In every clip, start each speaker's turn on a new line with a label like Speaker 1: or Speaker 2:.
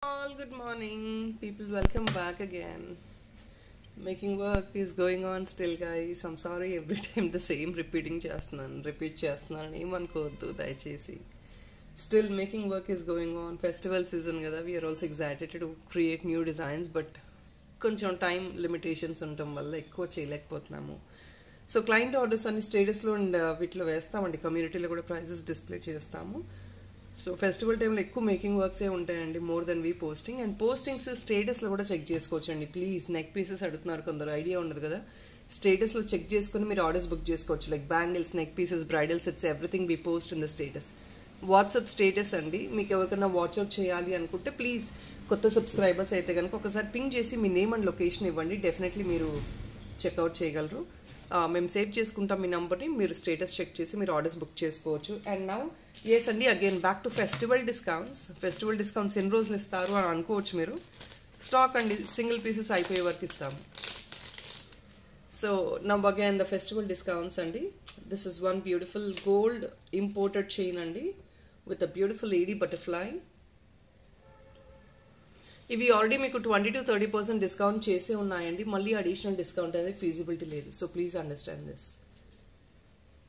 Speaker 1: All good morning, people. Welcome back again. Making work is going on still, guys. I'm sorry every time the same repeat చేస్తున్నాను ఏమనుకోవద్దు దయచేసి. Still making work is going on. Festival season కదా, we are also excited to create new designs, but కొంచెం time limitations ఉండటం వల్ల ఎక్కువ చేయలేకపోతున్నాము. So client orders అన్ని స్టేటస్లో అండ్ వీటిలో వేస్తామండి, కమ్యూనిటీలో కూడా ప్రైజెస్ డిస్ప్లే చేస్తాము. సో ఫెస్టివల్ టైంలో ఎక్కువ మేకింగ్ వర్క్సే ఉంటాయండి, more than we posting. And postings స్టేటస్లో కూడా చెక్ చేసుకోవచ్చండి. ప్లీజ్, నెక్ పీసెస్ అడుగుతున్నారు కొందరు, ఐడియా ఉండదు కదా. స్టేటస్లో చెక్ చేసుకుని మీరు ఆర్డర్స్ బుక్ చేసుకోవచ్చు. Like bangles, neck pieces, bridal sets, everything we post in the status. WhatsApp status అండి, మీకు ఎవరికైనా వాట్సాప్ చేయాలి అనుకుంటే ప్లీజ్ కొత్త సబ్స్క్రైబర్స్ అయితే కనుక ఒకసారి పింగ్ చేసి మీ నేమ్ అండ్ లొకేషన్ ఇవ్వండి. డెఫినెట్లీ మీరు చెక్అవుట్ చేయగలరు. మేము సేవ్ చేసుకుంటాం మీ నెంబర్ని, మీరు స్టేటస్ చెక్ చేసి మీరు ఆర్డర్స్ బుక్ చేసుకోవచ్చు. అండ్ నౌ ఎస్ అండి, again back to festival discounts. Festival discounts ఎన్ని రోజులు ఇస్తారు అని అనుకోవచ్చు మీరు. స్టాక్ అండి, సింగిల్ పీసెస్ అయిపోయే వరకు ఇస్తాము. So now again the festival discounts అండి. This is one beautiful gold imported chain అండి with a beautiful lady butterfly. ఇవి ఆల్రెడీ మీకు 20-30% డిస్కౌంట్ చేసే ఉన్నాయండి. మళ్ళీ అడిషనల్ డిస్కౌంట్ అనేది ఫీజిబిలిటీ లేదు. So please understand this.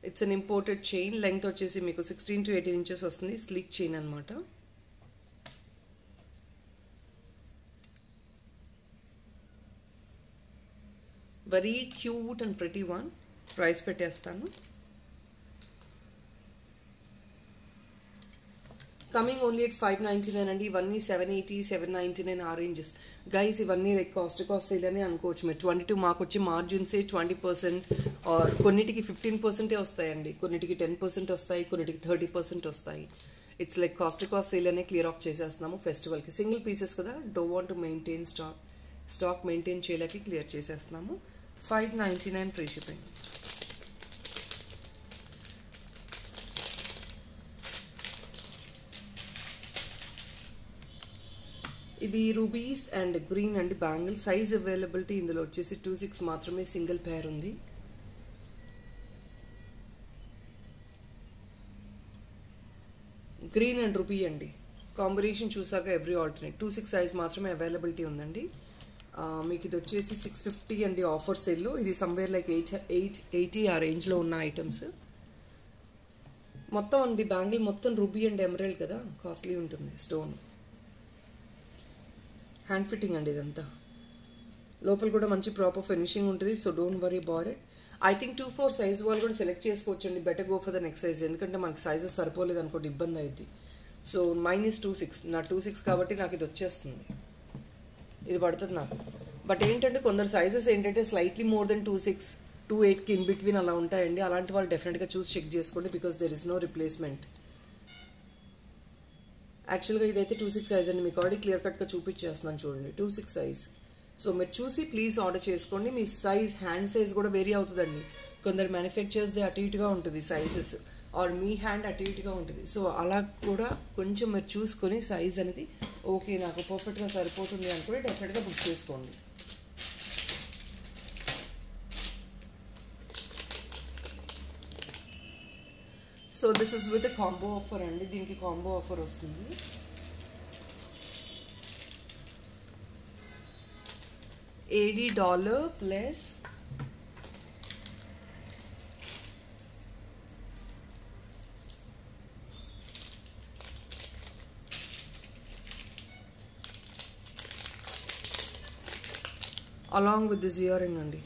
Speaker 1: It's an imported chain. Length వచ్చేసి మీకు 16 to 18 inches వస్తుంది. స్లీక్ చైన్ అనమాట. Very cute and pretty one. Price పెట్టేస్తాను. కమింగ్ ఓన్లీ ఎట్ 599 అండి. ఇవన్నీ 780, 799 ఆ రేంజెస్ గైస్. ఇవన్నీ లైక్ కాస్ట్ సేల్ అని అనుకోవచ్చు మీరు. 22 మాకు వచ్చి మార్జిన్సే 20% ఆర్ కొన్నిటికి 15% వస్తాయండి, కొన్నిటికి 10% వస్తాయి, కొన్నిటికి 30% వస్తాయి. ఇట్స్ లైక్ కాస్ట్ సేల్ అనే క్లియర్ ఆఫ్ చేసేస్తున్నాము ఫెస్టివల్కి. సింగిల్ పీసెస్ కదా, don't want to maintain stock maintain చేయలేక క్లియర్ చేసేస్తున్నాము. 599 free shipping. ఇది రూబీస్ అండ్ గ్రీన్ అండి బ్యాంగిల్. సైజ్ అవైలబిలిటీ ఇందులో వచ్చేసి 26 మాత్రమే, సింగిల్ పేర్ ఉంది. గ్రీన్ అండ్ రూబీ అండి కాంబినేషన్ చూసాక ఎవ్రీ ఆల్టర్నేట్. 26 సైజ్ మాత్రమే అవైలబిలిటీ ఉందండి. మీకు ఇది వచ్చేసి 650 అండి ఆఫర్ సేల్లో. ఇది సమ్వేర్ లైక్ 880 ఆ రేంజ్లో ఉన్న ఐటమ్స్. మొత్తం అండి బ్యాంగిల్ మొత్తం రూబీ అండ్ ఎమరల్డ్ కదా, కాస్ట్లీ ఉంటుంది. స్టోన్ హ్యాండ్ ఫిట్టింగ్ అండి ఇదంతా. లోపల కూడా మంచి ప్రాపర్ ఫినిషింగ్ ఉంటుంది. So don't worry about it. I think 2-4 size వాళ్ళు కూడా సెలెక్ట్ చేసుకోవచ్చు అండి. Better go for the next size, ఎందుకంటే మనకి సైజెస్ సరిపోలేదు అనుకోండి ఇబ్బంది అయింది. సో మైన్ ఇస్ 26, నా 26 కాబట్టి నాకు ఇది వచ్చేస్తుంది, ఇది పడుతుంది నాకు. బట్ ఏంటంటే కొందరు సైజెస్ ఏంటంటే స్లైట్లీ మోర్ దెన్ 26, 28కి ఇన్ బిట్వీన్ అలా ఉంటాయండి. అలాంటి వాళ్ళు డెఫినెట్గా చూసి చెక్ చేసుకోండి, because there is no replacement. యాక్చువల్గా ఇదైతే 26 సైజ్ అండి, మీకు ఆల్రెడీ క్లియర్ కట్గా చూపించేస్తున్నాను చూడండి. 26 సైజ్. సో మీరు చూసి ప్లీజ్ ఆర్డర్ చేసుకోండి. మీ సైజ్, హ్యాండ్ సైజ్ కూడా వేరీ అవుతుందండి. కొందరు మ్యానుఫ్యాక్చర్స్ది అటు ఇటుగా ఉంటుంది సైజెస్, ఆర్ మీ హ్యాండ్ అటు ఇటుగా ఉంటుంది. సో అలా కూడా కొంచెం మీరు చూసుకొని సైజ్ అనేది ఓకే నాకు పర్ఫెక్ట్గా సరిపోతుంది అనుకుంటే డెఫినెట్గా బుక్ చేసుకోండి. So this is with combo offer అండి. దీనికి కాంబో ఆఫర్ వస్తుంది. $80 plus along with this ear ring అండి.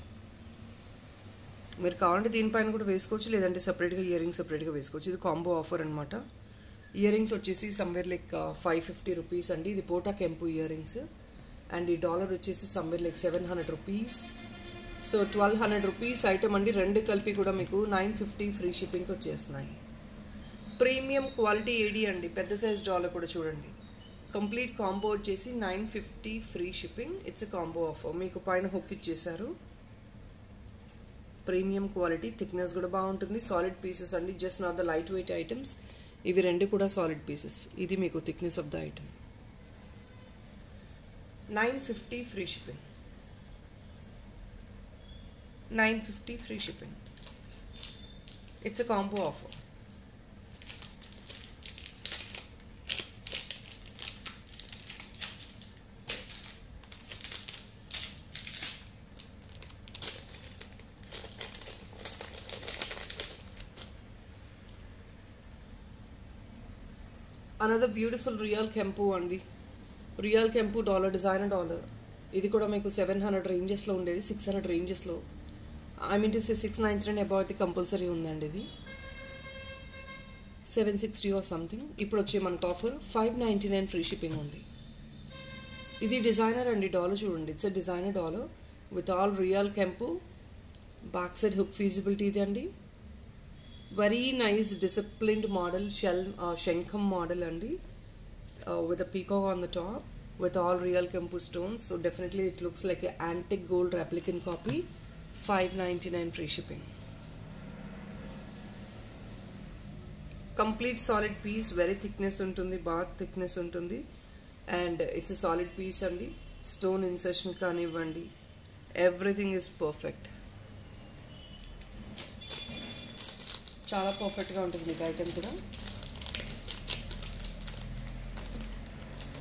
Speaker 1: మీరు కావాలంటే దీనిపైన కూడా వేసుకోవచ్చు, లేదంటే సపరేట్గా ఇయర్ రింగ్స్ సపరేట్గా వేసుకోవచ్చు. ఇది కాంబో ఆఫర్ అనమాట. ఇయర్ రింగ్స్ వచ్చేసి సమ్వేర్ లైక్ 550 రూపీస్ అండి. ఇది పోటా కెంపు ఇయర్ రింగ్స్. అండ్ ఈ డాలర్ వచ్చేసి somewhere like 700 rupees. So 1200 rupees item అండి. రెండు కలిపి కూడా మీకు 950 ఫ్రీ షిప్పింగ్కి వచ్చేస్తున్నాయి. ప్రీమియం క్వాలిటీ ఏడి అండి, పెద్ద సైజ్ డాలర్ కూడా చూడండి. కంప్లీట్ కాంబో వచ్చేసి 950 free shipping. It's combo offer. మీకు పైన హుక్ ఇచ్చేసారు. ప్రీమియం క్వాలిటీ, థిక్నెస్ కూడా బాగుంటుంది. సాలిడ్ పీసెస్ అండి, just not the light weight items. ఇవి రెండు కూడా సాలిడ్ పీసెస్. ఇది మీకు thickness of the item. 950 free shipping. 950 free shipping. It's a combo offer. Another beautiful real కెంపు అండి. రియల్ కెంపు డాలర్, డిజైనర్ డాలర్. ఇది కూడా మీకు 700 రేంజెస్లో ఉండేది, 600 రేంజెస్లో. I mean to say 699 above అయితే కంపల్సరీ ఉందండి. ఇది 760 ఆర్ సంథింగ్. ఇప్పుడు వచ్చే మనకు ఆఫర్ 599 ఫ్రీ షిప్పింగ్ ఉంది. ఇది డిజైనర్ అండి డాలర్, చూడండి. It's a designer dollar with all real కెంపు, బ్యాక్ సైడ్ హుక్ ఫీజిబిలిటీ ఇది అండి. వెరీ నైస్ డిసిప్లిన్డ్ మోడల్, శంఖం మోడల్ అండి, with a peacock on the top with all real Kempu stones. So definitely it looks like an antique gold replicant copy. 599 free shipping. Complete solid piece, very thickness untundi, bath thickness untundi, and it's a solid piece andi. Stone insertion kanivandi, everything is perfect. చాలా పర్ఫెక్ట్గా ఉంటుంది మీకు item కూడా.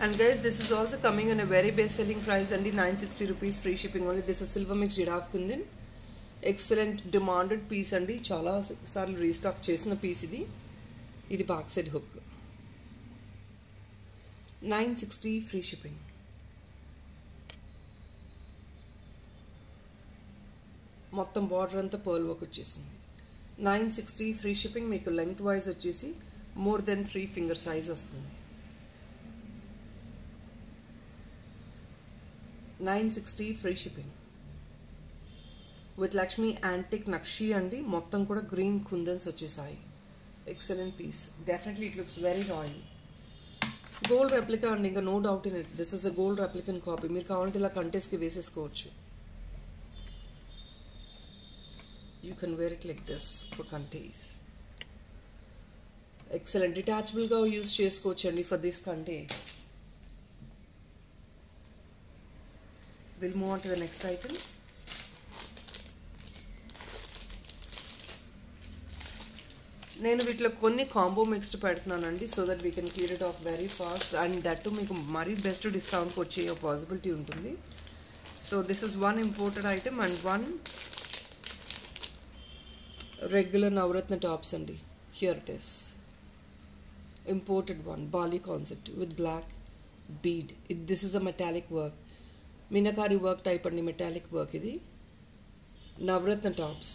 Speaker 1: And guys, this is also coming on a very best selling price and 960 rupees free shipping only. This is silver mix Giraffe Kundan. Excellent demanded piece andi, chala sarlu restock chesina piece idi. Idi back side hook. 960 free shipping. మొత్తం border అంతా pearl work వచ్చేసింది. 960 free shipping. మీకు length wise వచ్చేసి more than 3 finger size వస్తుంది. 960 free shipping with Lakshmi antique nakshi అండి. మొత్తం కూడా green kundans వచ్చేసాయి. Excellent piece. Definitely it looks very royal. Gold replica అండి, ఇంకా no doubt in it. This is a gold replica copy. మీరు కావాలంటే ఇలా కంటెస్ట్కి వేసేసుకోవచ్చు. You can wear it like this for conteys. Excellent. Detachable ga use chesukochandi for this conte. We'll move on to the next item. నేను వీటిలో కొన్ని combo mixed పెడుతున్నానండి, so that we can clear it off very fast, and that మీకు మరీ best డిస్కౌంట్కి వచ్చే possibility ఉంటుంది. So this is one imported item and one regular Navratna tops andi. Here it is, imported one, Bali concept with black bead. This is a metallic work, Meenakari work type andi, metallic work idi. Navratna tops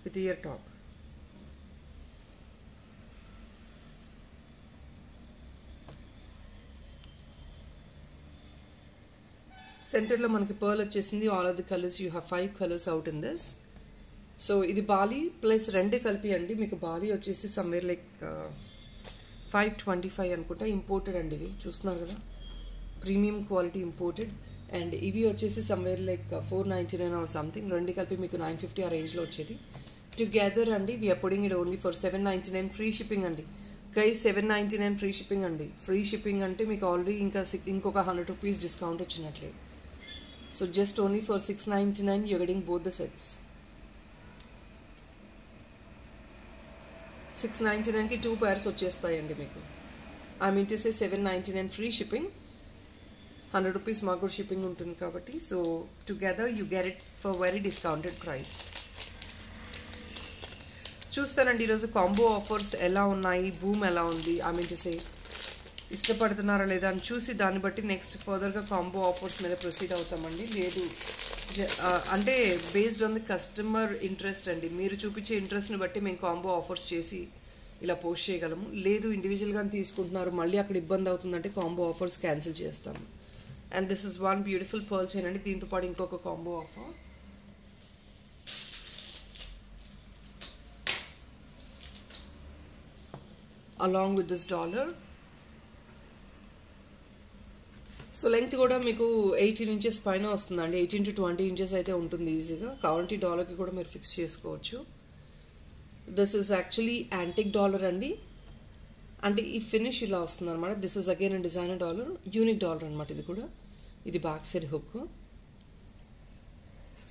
Speaker 1: with ear top. సెంటర్లో మనకి pearl వచ్చేసింది. All of the colours, you have 5 colours out in this. So ఇది Bali plus రెండు కలిపి అండి. మీకు బాలీ వచ్చేసి somewhere like 525 అనుకుంటా. ఇంపోర్టెడ్ అండి ఇవి, చూస్తున్నారు కదా, ప్రీమియం క్వాలిటీ ఇంపోర్టెడ్. అండ్ ఇవి వచ్చేసి సమ్వేర్ లైక్ 499 ఆర్ సంథింగ్. రెండు కలిపి మీకు 950 ఆ రేంజ్లో వచ్చేది. టుగెదర్ అండి we are putting it only for 799 free shipping అండి. గైస్ 799 ఫ్రీ షిప్పింగ్ అండి. ఫ్రీ షిప్పింగ్ అంటే మీకు ఆల్రెడీ ఇంకొక 100 రూపీస్ డిస్కౌంట్ వచ్చినట్లే. So just only for 699 you're getting both the sets. 699 ki 2 pairs వచ్చేస్తాయండి మీకు. I mean to say 799 free shipping, 100 rupees market shipping ఉంటుంది కాబట్టి. So together you get it for very discounted price. చూస్తానండి ఈరోజు combo offers ఎలా ఉన్నాయి, boom ఎలా ఉంది. I mean to say ఇష్టపడుతున్నారా లేదా అని చూసి దాన్ని బట్టి నెక్స్ట్ ఫర్దర్గా కాంబో ఆఫర్స్ మీద ప్రొసీడ్ అవుతామండి. లేదు అంటే based on the customer interest అండి. మీరు చూపించే ఇంట్రెస్ట్ని బట్టి మేము కాంబో ఆఫర్స్ చేసి ఇలా పోస్ట్ చేయగలము. లేదు ఇండివిజువల్గా తీసుకుంటున్నారు మళ్ళీ అక్కడ ఇబ్బంది అవుతుందంటే కాంబో ఆఫర్స్ క్యాన్సిల్ చేస్తాము. And this is one beautiful pearl chain అండి. దీంతో పాటు ఇంకొక combo offer. Along with this dollar. So length కూడా మీకు 18 ఇంచెస్ పైన వస్తుందండి. 18 to 20 ఇంచెస్ అయితే ఉంటుంది ఈజీగా. కావాలంటే డాలర్కి కూడా మీరు ఫిక్స్ చేసుకోవచ్చు. This is actually antique dollar అండి. అంటే ఈ ఫినిష్ ఇలా వస్తుంది అనమాట. This is again and designer dollar, unique dollar అనమాట ఇది కూడా. ఇది బ్యాక్ సైడ్ హుక్.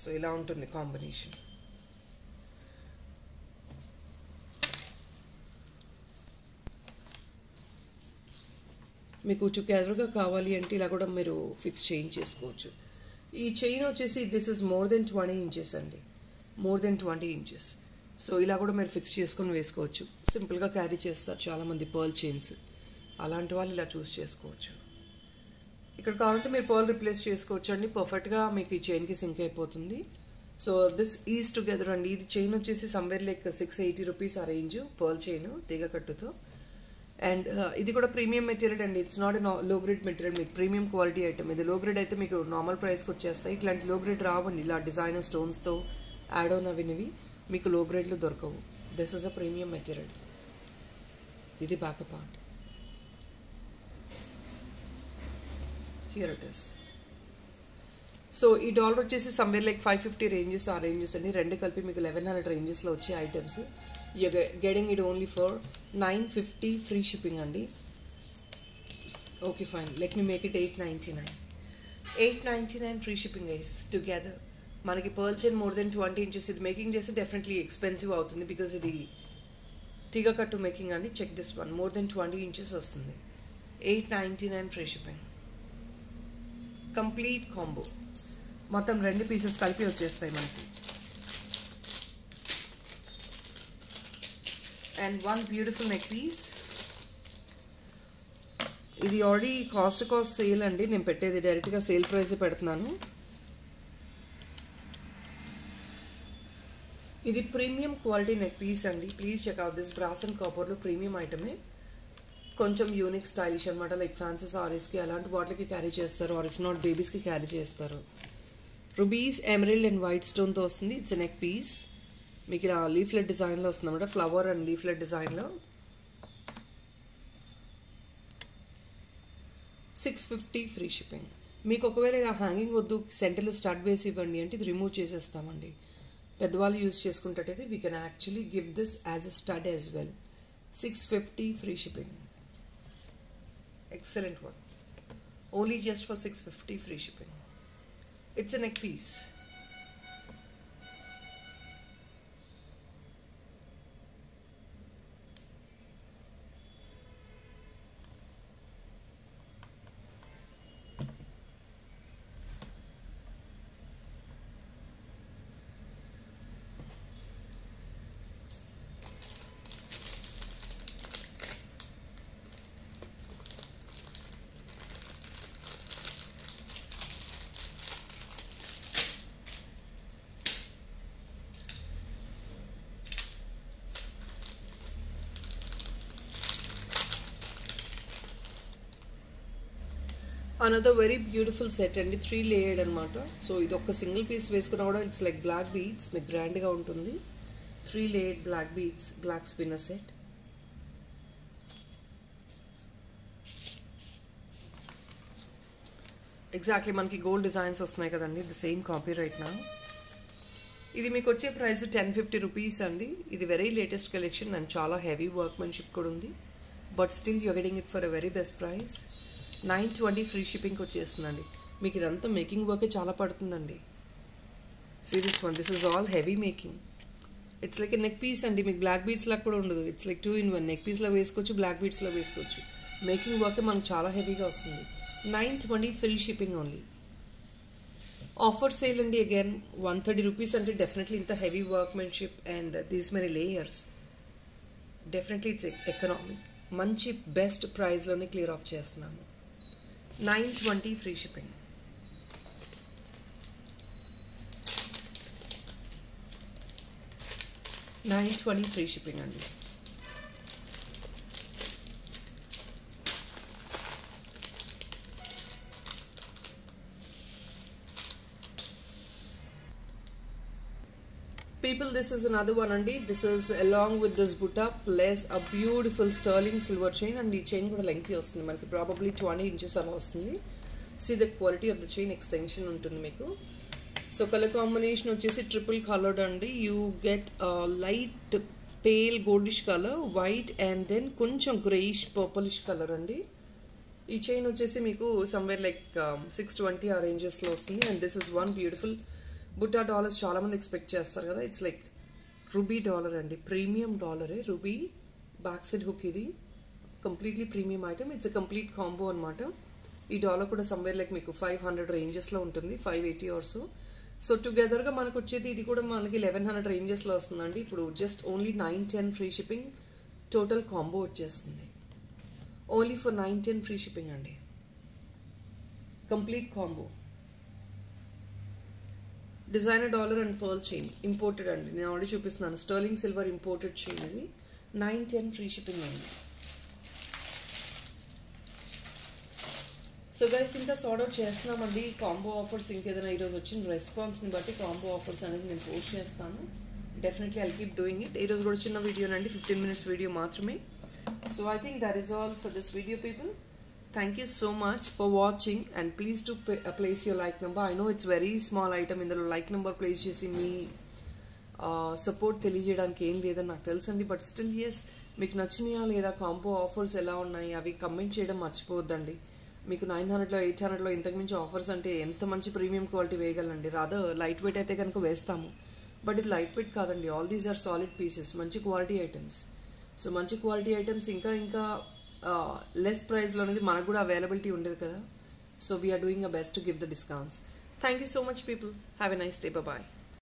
Speaker 1: సో ఇలా ఉంటుంది కాంబినేషన్. మీకు టుగెదర్గా కావాలి అంటే ఇలా కూడా మీరు ఫిక్స్ చేసుకోవచ్చు. ఈ చైన్ వచ్చేసి this is more then 20 inches అండి. More then 20 inches. సో ఇలా కూడా మీరు ఫిక్స్ చేసుకొని వేసుకోవచ్చు. సింపుల్గా క్యారీ చేస్తారు చాలామంది పర్ల్ చైన్స్, అలాంటి వాళ్ళు ఇలా చూస్ చేసుకోవచ్చు. ఇక్కడ కావాలంటే మీరు పర్ల్ రిప్లేస్ చేసుకోవచ్చు అండి, పర్ఫెక్ట్గా మీకు ఈ చైన్కి సింక్ అయిపోతుంది. సో దిస్ ఈజ్ టుగెదర్ అండి. ఇది చైన్ వచ్చేసి సమ్వేర్ లైక్ 680 రూపీస్ ఆ రేంజ్, పర్ల్ చైన్ తీగ కట్టుతో. అండ్ ఇది కూడా ప్రీమియం మెటీరియల్ అండి, ఇట్స్ నాట్ లో గ్రేడ్ మెటీరియల్, మీకు ప్రీమియం క్వాలిటీ ఐటమ్. ఇది లో గ్రేడ్ అయితే మీకు నార్మల్ ప్రైస్కి వచ్చేస్తాయి, ఇట్లాంటి లో గ్రేడ్ రావండి. ఇలా డిజైనర్ స్టోన్స్తో యాడ్ ఆన్ అవినవి మీకు లో గ్రేడ్లో దొరకవు. This is a premium material. ఇది back part, here it is. So ఈ డాలర్ వచ్చేసి సమ్వేర్ లైక్ 550 రేంజెస్ ఆ రేంజెస్ అండి, రెండు కలిపి మీకు 1100 రేంజెస్లో వచ్చే items. You getting it only for 950 free shipping అండి. Okay fine, let me make it 899. 899 free shipping guys together. మనకి pearl chain more then 20 inches, ఇది మేకింగ్ చేసి డెఫినెట్లీ ఎక్స్పెన్సివ్ అవుతుంది బికాజ్ ఇది తీగ కట్టు మేకింగ్ అండి. Check this one, more then 20 inches వస్తుంది. 899 ఫ్రీ షిప్పింగ్, కంప్లీట్ కాంబో. మొత్తం 2 పీసెస్ కలిపి వచ్చేస్తాయి మనకి. And one beautiful neck piece. ఇది ఆల్రెడీ కాస్ట్ సేల్ అండి, నేను పెట్టేది డైరెక్ట్గా సేల్ ప్రైస్ పెడుతున్నాను. ఇది ప్రీమియం క్వాలిటీ నెక్ పీస్ అండి, please check out this. Brass and కాపర్లో ప్రీమియం ఐటమే, కొంచెం యూనిక్ స్టైలిష్ అనమాట. లైక్ ఫ్యాన్సీ సారీస్కి అలాంటి వాటికి క్యారీ చేస్తారు, ఆర్ ఇఫ్ నాట్ బేబీస్కి క్యారీ చేస్తారు. రుబీస్, ఎమరల్డ్ అండ్ వైట్ స్టోన్తో వస్తుంది. ఇట్స్ నెక్ పీస్, మీకు ఇలా లీఫ్లెట్ డిజైన్లో వస్తుంది అనమాట, ఫ్లవర్ అండ్ లీఫ్లెట్ డిజైన్లో. 650 ఫ్రీ షిప్పింగ్. మీకు ఒకవేళ ఇలా హ్యాంగింగ్ వద్దు, సెంటర్లో స్టడ్ వేసి ఇవ్వండి అంటే ఇది రిమూవ్ చేసేస్తామండి. పెద్దవాళ్ళు యూజ్ చేసుకుంటే we can actually give this as a stud as well. 650 free shipping. Excellent one. Only just for 650 free shipping. It's a neck piece. Another very beautiful set అండి, 3 layered అనమాట. So ఇది ఒక single piece వేసుకున్నా కూడా it's like black beads, మీకు గ్రాండ్గా ఉంటుంది. 3 layered black beads, black spinner set. Exactly మనకి గోల్డ్ డిజైన్స్ వస్తున్నాయి కదండి, ది సేమ్ కాపీ రైట్ నా. ఇది మీకు వచ్చే ప్రైస్ 1050 రూపీస్ అండి. ఇది వెరీ లేటెస్ట్ కలెక్షన్ అండ్ చాలా హెవీ వర్క్మెన్షిప్ కూడా ఉంది, but still you getting it for a very best price. 920 free షిప్పింగ్కి వచ్చేస్తుందండి. మీకు ఇదంతా మేకింగ్ వర్కే చాలా పడుతుందండి. Serious one, this is all heavy making. It's like a neck piece అండి, మీకు బ్లాక్ బీడ్స్ లాగా కూడా ఉండదు. It's like 2 in 1. నెక్ పీస్లో వేసుకోవచ్చు, బ్లాక్ బీడ్స్లో వేసుకోవచ్చు. మేకింగ్ వర్కే మనకు చాలా హెవీగా వస్తుంది. 920 free shipping only. Offer sale అండి, అగైన్ 130 రూపీస్ అంటే డెఫినెట్లీ ఇంత heavy workmanship and these many layers, definitely it's economic. మంచి బెస్ట్ ప్రైస్లోనే క్లియర్ ఆఫ్ చేస్తున్నాము. 920 ఫ్రీ షిప్పింగ్. $920 ఫ్రీ షిప్పింగ్ అండి. People, this is another one andi. This is along with this butta plus a beautiful sterling silver chain, and ee chain kuda lengthy vastundi manaki, probably 20 inches ala vastundi. See the quality of the chain extension untundi meeku. So color combination vachesi triple colored andi. You get a light pale goldish color, white and then koncham grayish purplish color andi. Ee chain vachesi meeku somewhere like 620 ఆ ranges లో వస్తుంది. And this is one beautiful butta dollars చాలా మంది expect చేస్తారు కదా. It's like ruby dollar అండి, premium డాలరే. Ruby back side hook, ఇది కంప్లీట్లీ premium item. It's a complete combo అనమాట. ఈ డాలర్ కూడా సమ్వేర్ లైక్ మీకు 500 రేంజెస్లో ఉంటుంది, 580 ఆర్సో. సో టుగెదర్గా మనకు వచ్చేది ఇది కూడా మనకి 1100 రేంజెస్లో వస్తుందండి. ఇప్పుడు just only 910 free shipping, total combo వచ్చేస్తుంది. ఓన్లీ ఫర్ 910 ఫ్రీ షిప్పింగ్ అండి, complete combo. Designer dollar and pearl chain imported అండి, నేను ఆల్రెడీ చూపిస్తున్నాను. స్టర్లింగ్ సిల్వర్ ఇంపోర్టెడ్ చైన్ ఇది, 910 ఫ్రీ షిప్పింగ్ అండి. సో గైస్ ఇంకా సార్ట్ అవుట్ చేస్తున్నామండి కాంబో ఆఫర్స్. ఇంకేదైనా ఈరోజు వచ్చిన రెస్పాన్స్ని బట్టి కాంబో ఆఫర్స్ అనేది నేను పోస్ట్ చేస్తాను. Definitely I'll keep doing it. ఈరోజు కూడా చిన్న వీడియోనండి, 15 minutes వీడియో మాత్రమే. So I think that is all for this video people. Thank you so much for watching and please to place your like number. I know it's very small item, ఇందులో like number place చేసి మీ support తెలియజేయడానికి ఏం లేదని నాకు తెలుసండి. But still yes, మీకు నచ్చినాయా లేదా, combo offers ఎలా ఉన్నాయి అవి కమెంట్ చేయడం మర్చిపోవద్దండి. మీకు 900లో 800లో ఇంతకుమించి ఆఫర్స్ అంటే ఎంత మంచి ప్రీమియం క్వాలిటీ వేయగలండి. రాదర్ లైట్ వెయిట్ అయితే కనుక వేస్తాము, బట్ ఇది లైట్ వెయిట్ కాదండి. All these are solid pieces, మంచి క్వాలిటీ ఐటమ్స్. సో మంచి క్వాలిటీ ఐటమ్స్ ఇంకా లెస్ ప్రైస్లో అనేది మనకు కూడా అవైలబిలిటీ ఉండదు కదా. So we are doing a best to give the discounts. Thank you so much people. Have a nice day. Bye.